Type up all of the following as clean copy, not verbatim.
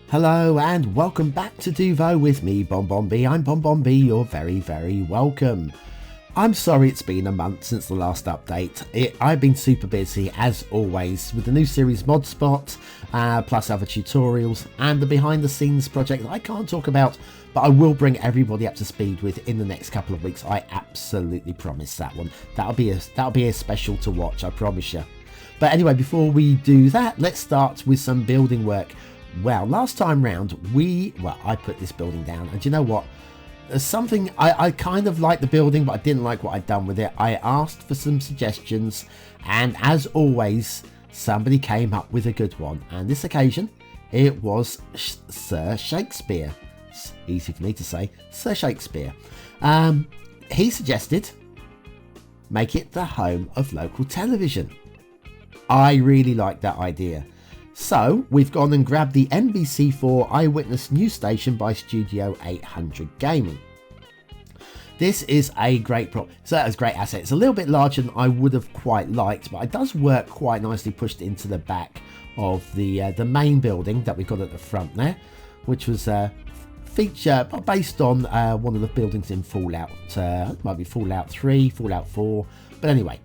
Hello and welcome back to Deauveau with me, BonBonB. I'm BonBonB, you're very, very welcome. I'm sorry it's been a month since the last update. I've been super busy, as always, with the new series ModSpot, plus other tutorials, and the behind the scenes project that I can't talk about, but I will bring everybody up to speed with in the next couple of weeks. I absolutely promise that one. That'll be a special to watch, I promise you. But anyway, before we do that, let's start with some building work. Well, last time round, I put this building down, and you know what? There's something, I kind of liked the building, but I didn't like what I'd done with it. I asked for some suggestions, and as always, somebody came up with a good one. And this occasion, it was Sir Shakespeare. It's easy for me to say, Sir Shakespeare. He suggested, make it the home of local television. I really like that idea. So we've gone and grabbed the NBC4 Eyewitness news station by Studio 800 Gaming. This is a great prop, so it's a great asset. It's a little bit larger than I would have quite liked, but it does work quite nicely pushed into the back of the main building that we've got at the front there, which was feature based on one of the buildings in Fallout. It might be Fallout 3, Fallout 4, but anyway.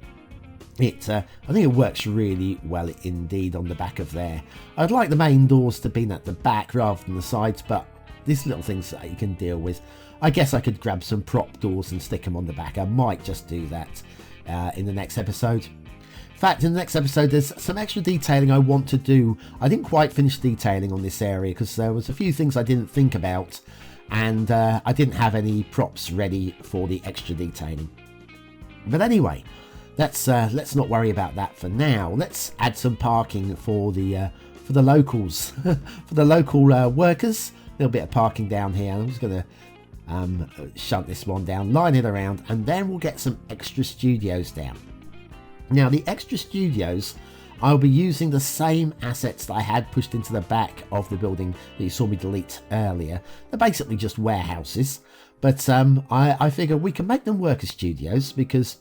I think it works really well indeed on the back of there. I'd like the main doors to be at the back rather than the sides, but these little things that you can deal with. I guess I could grab some prop doors and stick them on the back. I might just do that in the next episode. In fact, in the next episode, there's some extra detailing I want to do. I didn't quite finish detailing on this area because there was a few things I didn't think about, and I didn't have any props ready for the extra detailing. But anyway, let's not worry about that for now. Let's add some parking for the locals, for the local workers. A little bit of parking down here. I'm just going to shunt this one down, line it around, and then we'll get some extra studios down. Now, the extra studios, I'll be using the same assets that I had pushed into the back of the building that you saw me delete earlier. They're basically just warehouses, but I figure we can make them work as studios because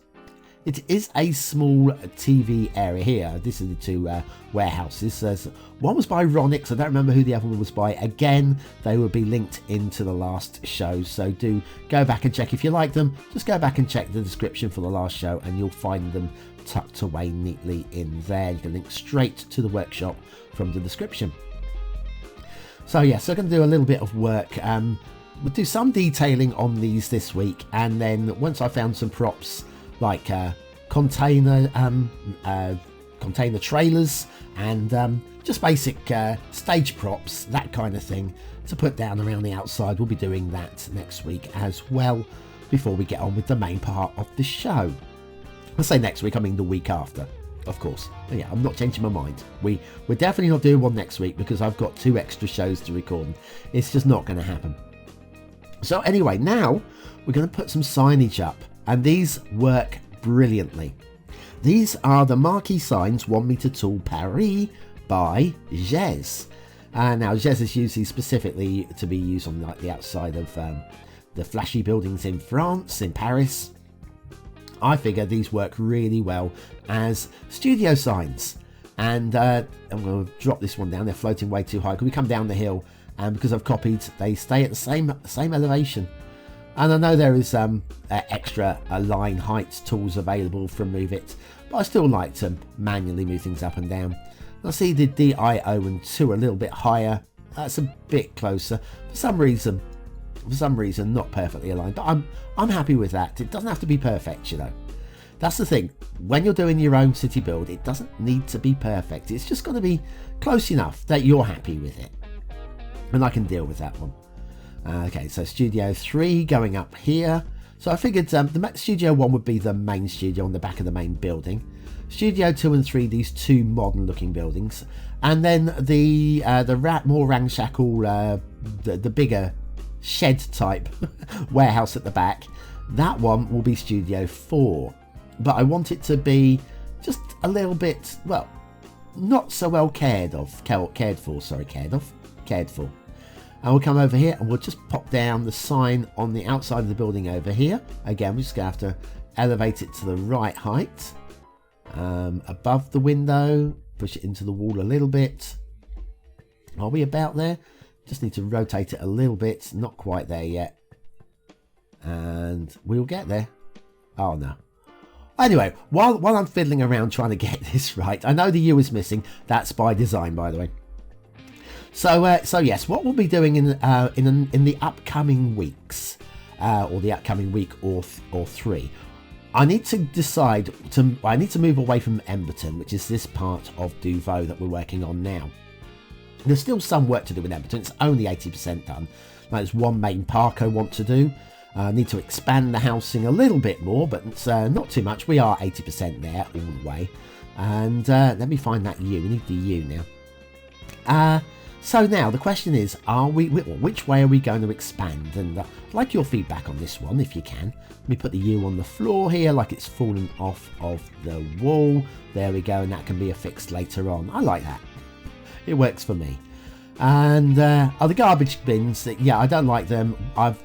it is a small TV area here. This is the two warehouses. One was by Ronix. I don't remember who the other one was by. Again, they will be linked into the last show. So do go back and check. If you like them, just go back and check the description for the last show and you'll find them tucked away neatly in there. You can link straight to the workshop from the description. So yeah, so I'm going to do a little bit of work. We'll do some detailing on these this week. And then once I found some props, like container trailers and just basic stage props, that kind of thing, to put down around the outside. We'll be doing that next week as well before we get on with the main part of the show. I say next week, I mean the week after, of course. But yeah, I'm not changing my mind. We're definitely not doing one next week because I've got 2 extra shows to record. It's just not going to happen. So anyway, now we're going to put some signage up. And these work brilliantly. These are the Marquee signs 1 meter tall Paris by Gèze. Now Gèze is usually specifically to be used on like the outside of the flashy buildings in France, in Paris. I figure these work really well as studio signs. And I'm going to drop this one down. They're floating way too high. Because we come down the hill, and because I've copied, they stay at the same elevation. And I know there is extra line height tools available from Move It, but I still like to manually move things up and down. I see the DIO and 2 a little bit higher. That's a bit closer. For some reason, not perfectly aligned, but I'm happy with that. It doesn't have to be perfect, you know. That's the thing. When you're doing your own city build, it doesn't need to be perfect. It's just got to be close enough that you're happy with it. And I can deal with that one. Okay, so Studio 3 going up here. So I figured the Studio 1 would be the main studio on the back of the main building. Studio 2 and 3, these 2 modern looking buildings. And then the more ramshackle, the bigger shed type warehouse at the back. That one will be Studio 4. But I want it to be just a little bit, well, not so well cared for. And we'll come over here and we'll just pop down the sign on the outside of the building over here. Again, we're just going to have to elevate it to the right height. Above the window, push it into the wall a little bit. Are we about there? Just need to rotate it a little bit. Not quite there yet. And we'll get there. Oh no. Anyway, while I'm fiddling around trying to get this right, I know the U is missing. That's by design, by the way. So yes, what we'll be doing in the upcoming weeks, or the upcoming week or three, I need to decide I need to move away from Emberton, which is this part of Deauveau that we're working on now. There's still some work to do with Emberton. It's only 80% done. There's one main park I want to do. I need to expand the housing a little bit more, but it's not too much. We are 80% there all the way. And let me find that U. We need the U now. So now the question is, which way are we going to expand? And I'd like your feedback on this one, if you can. Let me put the U on the floor here, like it's falling off of the wall. There we go, and that can be affixed later on. I like that. It works for me. And the garbage bins, yeah, I don't like them. I've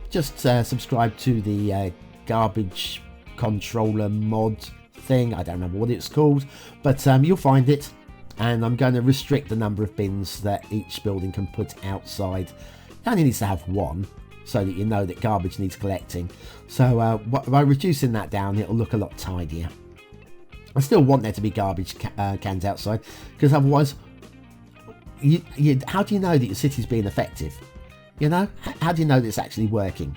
just subscribed to the garbage controller mod thing. I don't remember what it's called, but you'll find it. And I'm going to restrict the number of bins that each building can put outside. It only needs to have one, so that you know that garbage needs collecting. So by reducing that down, it'll look a lot tidier. I still want there to be garbage cans outside, because otherwise, how do you know that your city's being effective? You know, how do you know that it's actually working?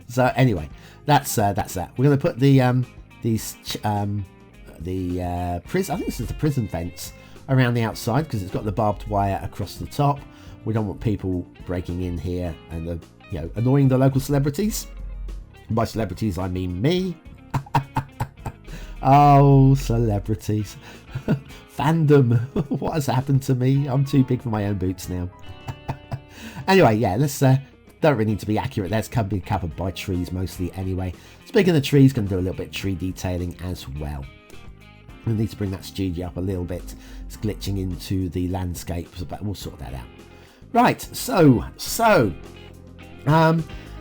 So anyway, that's that. We're going to put the prison, I think this is the prison fence around the outside, because it's got the barbed wire across the top. We don't want people breaking in here and annoying the local celebrities. By celebrities I mean me. Oh, celebrities. Fandom. What has happened to me? I'm too big for my own boots now. Anyway, yeah, let's don't really need to be accurate. That's be covered by trees mostly anyway. Speaking of trees, going to do a little bit of tree detailing as well. I need to bring that studio up a little bit. It's glitching into the landscape, but we'll sort that out. Right, so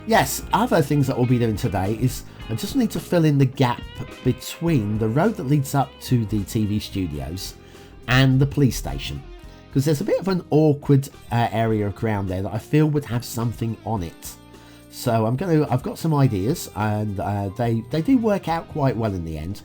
yes, other things that we'll be doing today is I just need to fill in the gap between the road that leads up to the TV studios and the police station, because there's a bit of an awkward area of ground there that I feel would have something on it. So I've got some ideas, and they do work out quite well in the end.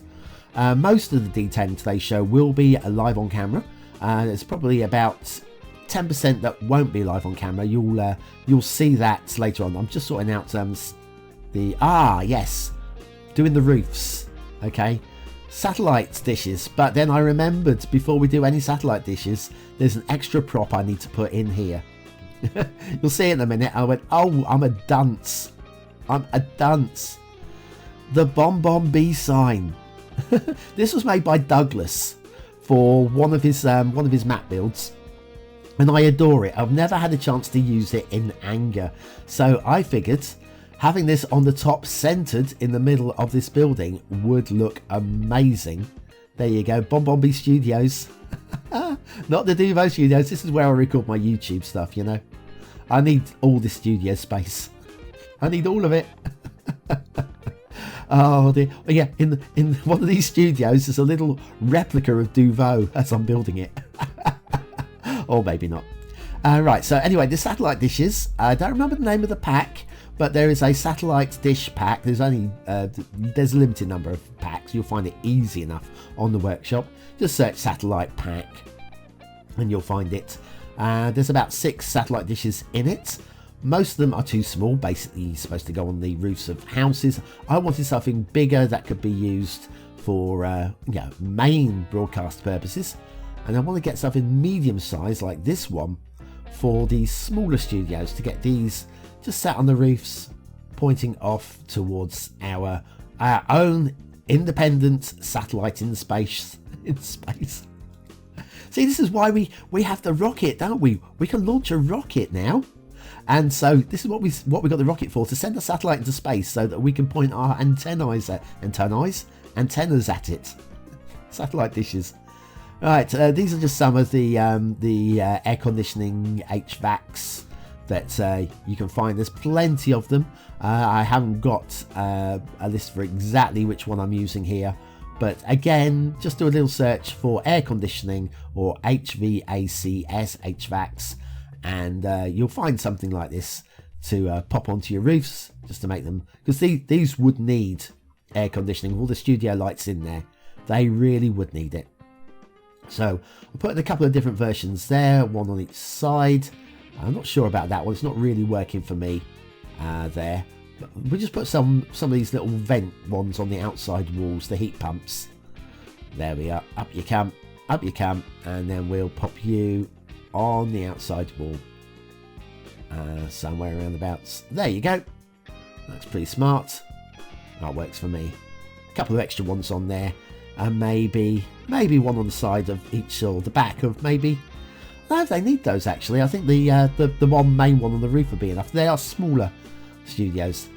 Most of the detailing today's show will be live on camera. There's probably about 10% that won't be live on camera. You'll see that later on. I'm just sorting out doing the roofs. Okay, satellite dishes. But then I remembered, before we do any satellite dishes, there's an extra prop I need to put in here. You'll see in a minute. I went, oh, I'm a dunce. The BonBonB sign. This was made by Douglas for one of his map builds, and I adore it. I've never had a chance to use it in anger, so I figured having this on the top, centered in the middle of this building, would look amazing. There you go, BonBonB Studios. Not the Deauveau Studios. This is where I record my YouTube stuff. You know, I need all the studio space. I need all of it. Oh dear. Yeah, in one of these studios there's a little replica of Deauveau as I'm building it. Or maybe not. Right, so anyway, the satellite dishes. I don't remember the name of the pack, but there is a satellite dish pack. There's only there's a limited number of packs. You'll find it easy enough on the workshop. Just search satellite pack and you'll find it. There's about 6 satellite dishes in it. Most of them are too small, basically supposed to go on the roofs of houses. I wanted something bigger that could be used for main broadcast purposes, and I want to get something medium size like this one for the smaller studios, to get these just sat on the roofs pointing off towards our own independent satellite in space. See, this is why we have the rocket, don't we? We can launch a rocket now. And so this is what we got the rocket for, to send a satellite into space so that we can point our antennas at it. Satellite dishes. Right, these are just some of the air conditioning HVACs that you can find. There's plenty of them. I haven't got a list for exactly which one I'm using here, but again, just do a little search for air conditioning or HVACs, HVACs, and you'll find something like this to pop onto your roofs, just to make them, because these would need air conditioning. All the studio lights in there, they really would need it. So I'll put in a couple of different versions there, one on each side. I'm not sure about that one, it's not really working for me there. But we'll just put some of these little vent ones on the outside walls, the heat pumps. There we are, up you come, and then we'll pop you on the outside wall. Somewhere around about there you go. That's pretty smart. That works for me. A couple of extra ones on there, and maybe one on the side of each, or the back of maybe. No, they need those actually. I think the one main one on the roof would be enough. They are smaller studios.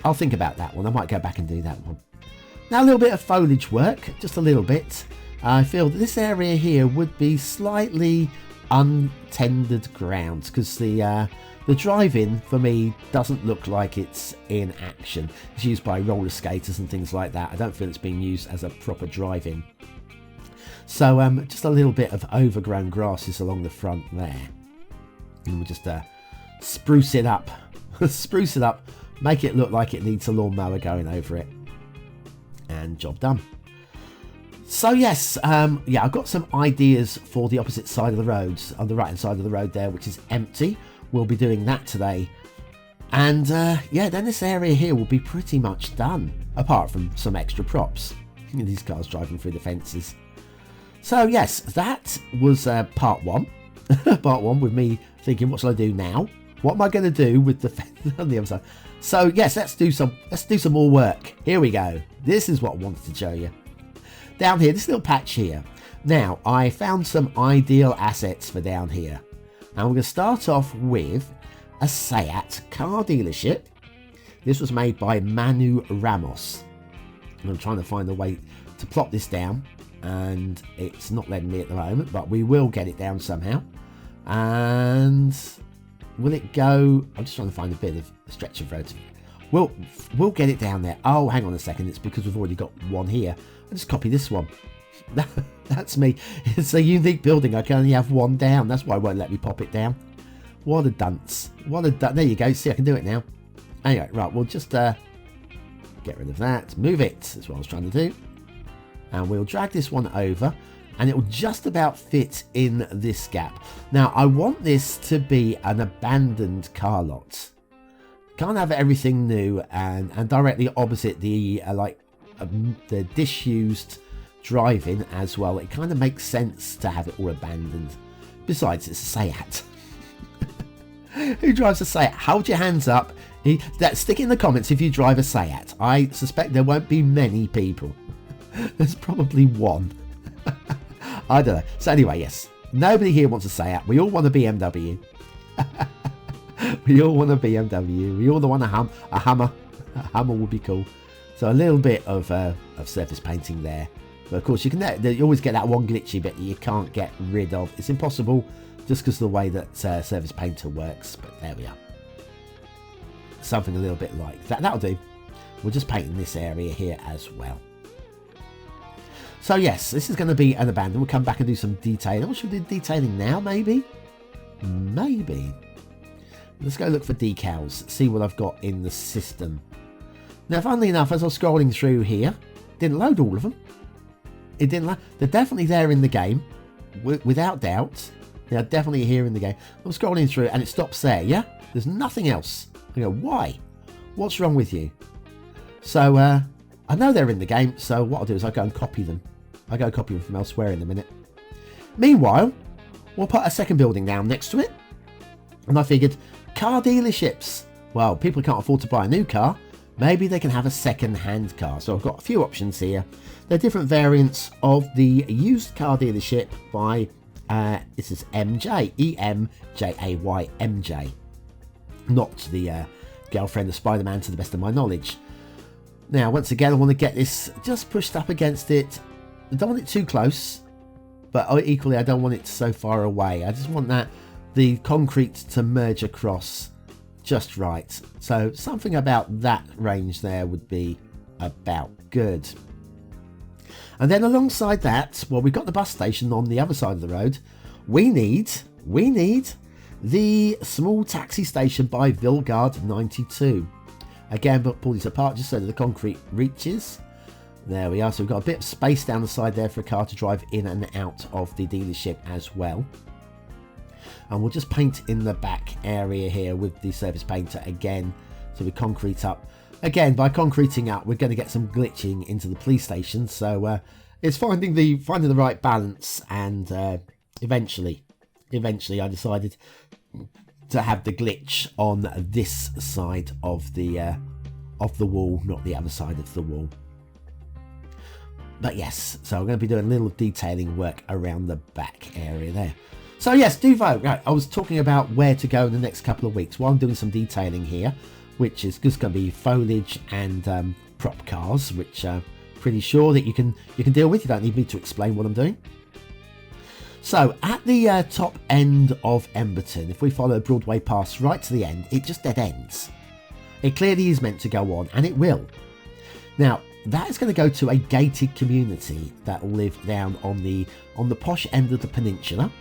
I'll think about that one. I might go back and do that one. Now a little bit of foliage work, just a little bit. I feel that this area here would be slightly untended ground, because the drive-in for me doesn't look like it's in action. It's used by roller skaters and things like that. I don't feel it's being used as a proper drive-in. So just a little bit of overgrown grasses along the front there, and we'll just spruce it up, spruce it up, make it look like it needs a lawnmower going over it, and job done. So yes, yeah, I've got some ideas for the opposite side of the roads, on the right hand side of the road there, which is empty. We'll be doing that today, and yeah, then this area here will be pretty much done, apart from some extra props. These cars driving through the fences. So yes, that was part one. Part one, with me thinking, what shall I do now? What am I going to do with the fence on the other side? So yes, let's do some more work. Here we go. This is what I wanted to show you. Down here, this little patch here. Now, I found some ideal assets for down here. And we're going to start off with a Seat car dealership. This was made by ManuRamos. I'm trying to find a way to plop this down, and it's not letting me at the moment, but we will get it down somehow. And will it go? I'm just trying to find a bit of a stretch of road. We'll get it down there. Oh, hang on a second. It's because we've already got one here. I'll just copy this one. That's me. It's a unique building. I can only have one down. That's why it won't let me pop it down. What a dunce. What a dunce. There you go. See, I can do it now. Anyway, right. We'll just get rid of that. Move it. That's what I was trying to do. And we'll drag this one over, and it will just about fit in this gap. Now, I want this to be an abandoned car lot. Can't have everything new and directly opposite the the disused drive-in as well. It kind of makes sense to have it all abandoned. Besides, it's a Seat. Who drives a Seat? Hold your hands up. Stick in the comments if you drive a Seat. I suspect there won't be many people. There's probably one. I don't know. So anyway, yes. Nobody here wants a Seat. We all want a BMW. We all want a BMW. We all want a Hummer. A Hummer would be cool. So a little bit of surface painting there. But of course, you always get that one glitchy bit that you can't get rid of. It's impossible just because of the way that Surface Painter works. But there we are. Something a little bit like that. That'll do. We're just painting this area here as well. So yes, this is going to be an abandoned. We'll come back and do some detailing. What should we do detailing now, maybe? Maybe. Let's go look for decals. See what I've got in the system. Now, funnily enough, as I was scrolling through here, didn't load all of them. It didn't load. They're definitely there in the game. Without doubt. They are definitely here in the game. I'm scrolling through and it stops there, yeah? There's nothing else. I go, why? What's wrong with you? So, I know they're in the game, so what I'll do is I'll go and copy them. I'll go copy them from elsewhere in a minute. Meanwhile, we'll put a second building down next to it. And I figured, car dealerships. Well, people can't afford to buy a new car. Maybe they can have a second-hand car. So I've got a few options here. They're different variants of the used car dealership by, this is MJ. E-M-J-A-Y, MJ. Not the girlfriend of Spider-Man, to the best of my knowledge. Now, once again, I want to get this just pushed up against it. I don't want it too close, but equally, I don't want it so far away. I just want the concrete to merge across just right. So something about that range there would be about good. And then alongside that, well, we've got the bus station on the other side of the road. We need the small taxi station by Vilgard 92. Again, but pull these apart just so that the concrete reaches. There we are. So we've got a bit of space down the side there for a car to drive in and out of the dealership as well. And we'll just paint in the back area here with the surface painter again. So we concrete up. Again, by concreting up, we're going to get some glitching into the police station. So it's finding the right balance. And eventually I decided to have the glitch on this side of the wall, not the other side of the wall. But yes, so I'm going to be doing a little detailing work around the back area there. So yes, Deauveau. Right, I was talking about where to go in the next couple of weeks. While I'm doing some detailing here, which is just going to be foliage and prop cars, which pretty sure that you can deal with. You don't need me to explain what I'm doing. So at the top end of Emberton, if we follow Broadway Pass right to the end, it just dead ends. It clearly is meant to go on, and it will. Now that is going to go to a gated community that will live down on the posh end of the peninsula,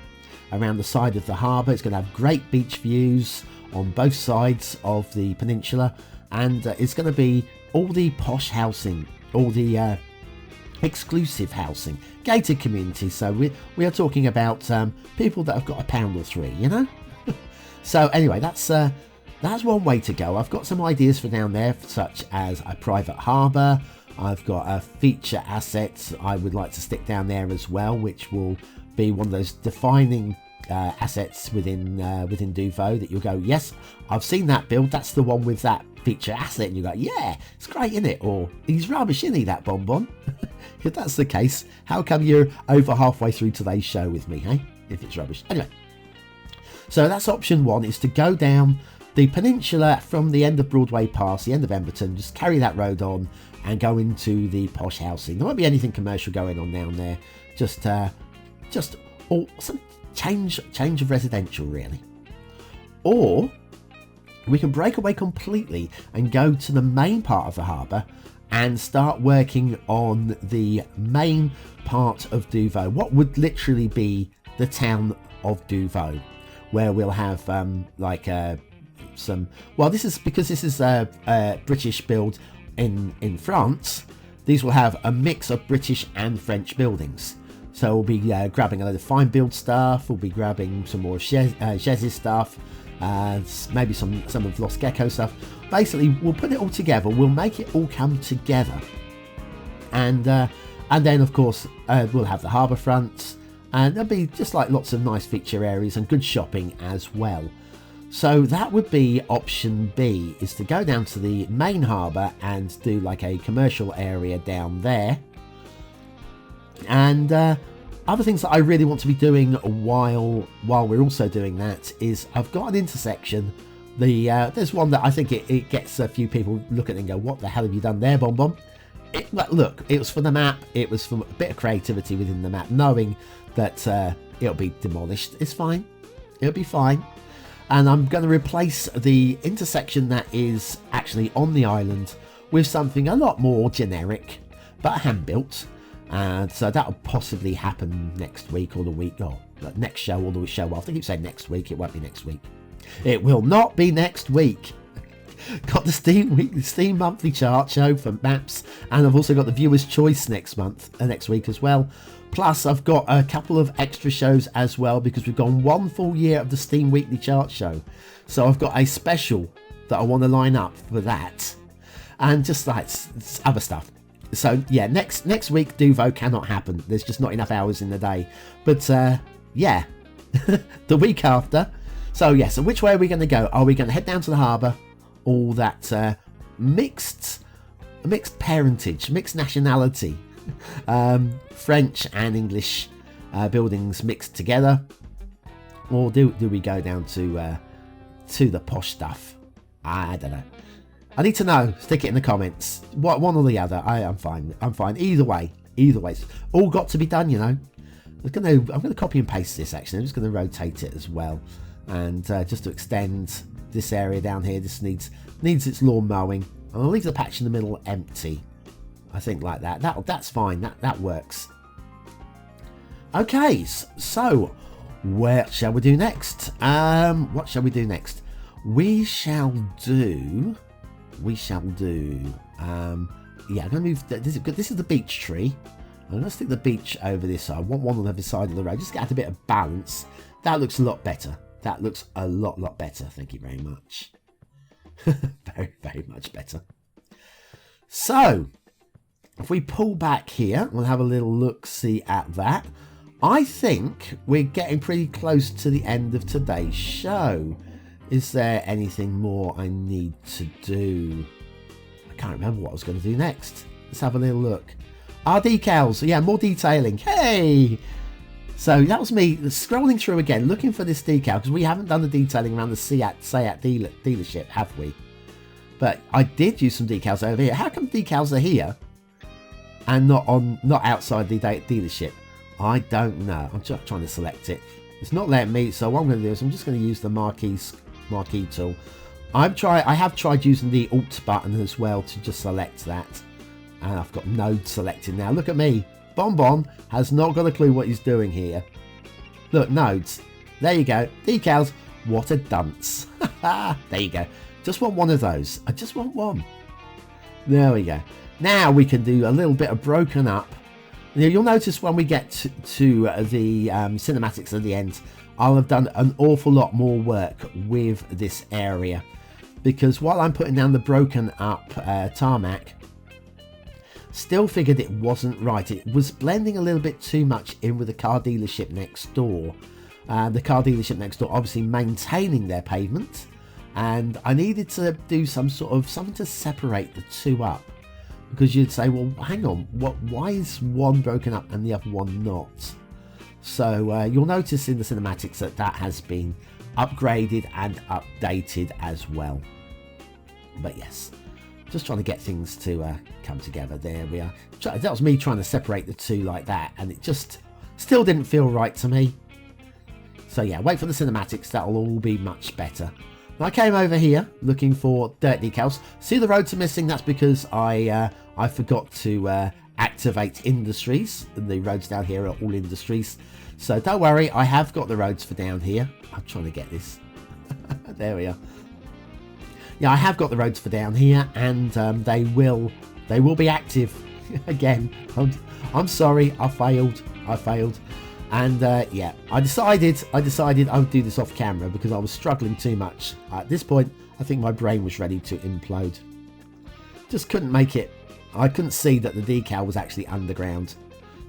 around the side of the harbour. It's going to have great beach views on both sides of the peninsula, and it's going to be all the posh housing, all the exclusive housing, gated communities. So we are talking about people that have got £1 or £3, you know. So anyway, that's one way to go. I've got some ideas for down there, such as a private harbour. I've got a feature assets I would like to stick down there as well, which will be one of those defining assets within Deauveau that you'll go, yes, I've seen that build, that's the one with that feature asset, and you go, yeah, it's great, isn't it? Or he's rubbish, isn't he, that bonbon? If that's the case, how come you're over halfway through today's show with me, hey? If it's rubbish. Anyway, so that's option one, is to go down the peninsula from the end of Broadway Pass, the end of Emberton, just carry that road on and go into the posh housing. There won't be anything commercial going on down there, just all some change of residential, really. Or we can break away completely and go to the main part of the harbour and start working on the main part of Deauveau, what would literally be the town of Deauveau, where we'll have some, well, this is because this is a British build in France. These will have a mix of British and French buildings. So we'll be grabbing a load of fine build stuff, we'll be grabbing some more Gèze stuff, maybe some of Los Gecko stuff. Basically, we'll put it all together, we'll make it all come together. And then, of course, we'll have the harbour front, and there'll be just like lots of nice feature areas and good shopping as well. So that would be option B, is to go down to the main harbour and do like a commercial area down there. And other things that I really want to be doing while we're also doing that is I've got an intersection. There's one that I think it gets a few people look at it and go, what the hell have you done there, BonBonB? Look, it was for the map. It was for a bit of creativity within the map, knowing that it'll be demolished. It's fine. It'll be fine. And I'm going to replace the intersection that is actually on the island with something a lot more generic, but hand-built. And so that'll possibly happen next week or the week, or next show or the show after. I keep saying next week. It won't be next week. It will not be next week. Got the Steam monthly chart show for maps, and I've also got the Viewer's Choice next week as well. Plus, I've got a couple of extra shows as well, because we've gone one full year of the Steam Weekly Chart show. So I've got a special that I want to line up for that, and just like other stuff. So yeah, next week Deauveau cannot happen. There's just not enough hours in the day. But yeah, the week after. So yeah, so which way are we going to go? Are we going to head down to the harbour? All that mixed parentage, mixed nationality, French and English buildings mixed together, or do we go down to the posh stuff? I don't know. I need to know. Stick it in the comments. One or the other. I'm fine. Either way. It's all got to be done, you know. I'm gonna copy and paste this. Actually, I'm just gonna rotate it as well, and just to extend this area down here. This needs its lawn mowing. I'll leave the patch in the middle empty. I think like that. That's fine. That works. Okay, so What shall we do next? What shall we do next? We shall do. Yeah, I'm gonna move. This is the beech tree. I'm gonna stick the beech over this side. I want one on every side of the road. Just get a bit of balance. That looks a lot better. That looks a lot better. Thank you very much. very much better. So, if we pull back here, we'll have a little look-see at that. I think we're getting pretty close to the end of today's show. Is there anything more I need to do? I can't remember what I was going to do next. Let's have a little look. Our decals. Yeah, more detailing. Hey! So that was me scrolling through again, looking for this decal, because we haven't done the detailing around the Seat dealership, have we? But I did use some decals over here. How come decals are here and not outside the dealership? I don't know. I'm just trying to select it. It's not letting me, so what I'm going to do is I'm just going to use the Marquee tool. I have tried using the Alt button as well to just select that. And I've got node selected now. Look at me. BonBon has not got a clue what he's doing here. Look, nodes. There you go. Decals. What a dunce. There you go. Just want one of those. I just want one. There we go. Now we can do a little bit of broken up. Now, you'll notice when we get to the cinematics at the end, I'll have done an awful lot more work with this area. Because while I'm putting down the broken up tarmac, still figured it wasn't right. It was blending a little bit too much in with the car dealership next door. The car dealership next door obviously maintaining their pavement, and I needed to do something to separate the two up, because you'd say, well, hang on, why is one broken up and the other one not? So you'll notice in the cinematics that has been upgraded and updated as well. But yes, just trying to get things to come together. There we are. That was me trying to separate the two like that, and it just still didn't feel right to me. So yeah, wait for the cinematics. That'll all be much better. And I came over here looking for dirt decals. See, the roads are missing. That's because I forgot to activate industries. And the roads down here are all industries. So don't worry, I have got the roads for down here. I'm trying to get this. There we are. Yeah, I have got the roads for down here, and they will be active again. I'm sorry, I failed. And yeah, I decided I would do this off camera because I was struggling too much. At this point, I think my brain was ready to implode. Just couldn't make it. I couldn't see that the decal was actually underground.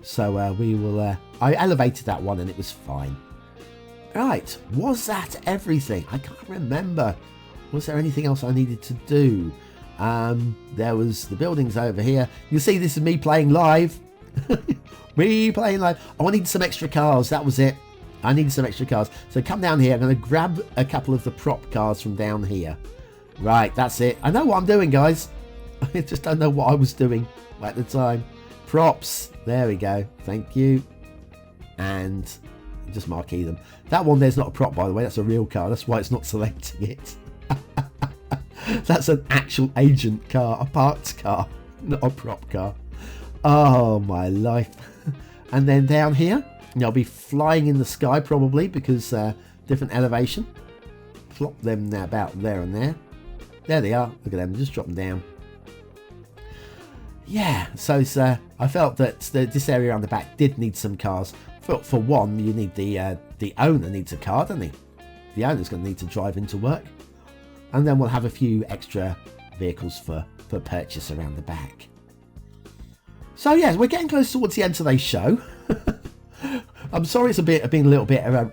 So I elevated that one and it was fine. Right, was that everything? I can't remember. Was there anything else I needed to do? There was the buildings over here. You see, this is me playing live. Me playing live. Oh, I need some extra cars. That was it. I needed some extra cars. So come down here. I'm going to grab a couple of the prop cars from down here. Right, that's it. I know what I'm doing, guys. I just don't know what I was doing at the time. Props. There we go. Thank you. And just marquee them. That one there's not a prop, by the way. That's a real car. That's why it's not selecting it. That's an actual agent car. A parked car. Not a prop car. Oh, my life. And then down here, I'll be flying in the sky probably because different elevation. Plop them about there and there. There they are. Look at them. Just drop them down. Yeah, so it's, I felt that this area around the back did need some cars. For one, you need the owner needs a car, doesn't he? The owner's going to need to drive into work. And then we'll have a few extra vehicles for purchase around the back. So yes, we're getting close towards the end of today's show. I'm sorry it's been a little bit of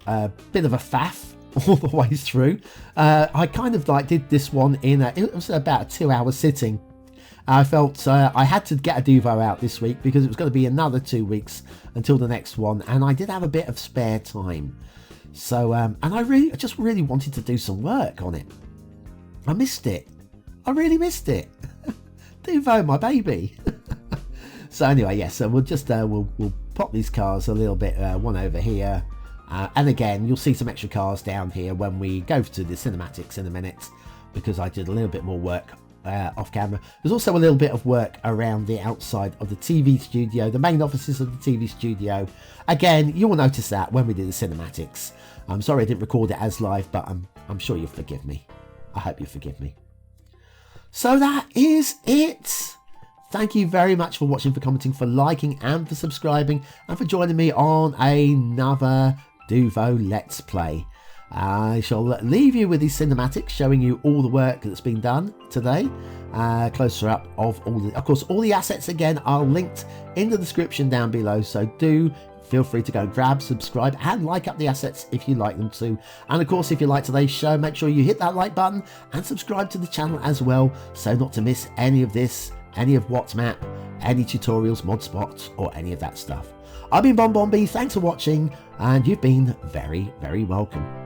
a bit of a faff all the way through. I kind of did this one it was about a 2-hour sitting. I felt I had to get a Deauveau out this week because it was going to be another 2 weeks until the next one, and I did have a bit of spare time. So and I just really wanted to do some work on it. I missed it. I really missed it. Deauveau, my baby. So anyway, yes, so we'll just we'll pop these cars a little bit, one over here, and again you'll see some extra cars down here when we go to the cinematics in a minute, because I did a little bit more work off camera. There's also a little bit of work around the outside of the TV studio, the main offices of the TV studio. Again, you will notice that when we do the cinematics. I'm sorry I didn't record it as live, but I'm sure you'll forgive me. I hope you forgive me. So that is it. Thank you very much for watching, for commenting, for liking and for subscribing, and for joining me on another Deauveau Let's Play. I shall leave you with these cinematics showing you all the work that's been done today. Closer up of all the assets again are linked in the description down below, so do feel free to go grab, subscribe and like up the assets if you like them to. And of course, if you like today's show, make sure you hit that like button and subscribe to the channel as well, so not to miss any of this, any of what's map, any tutorials, mod spots or any of that stuff. I've been BonBonB, thanks for watching, and you've been very, very welcome.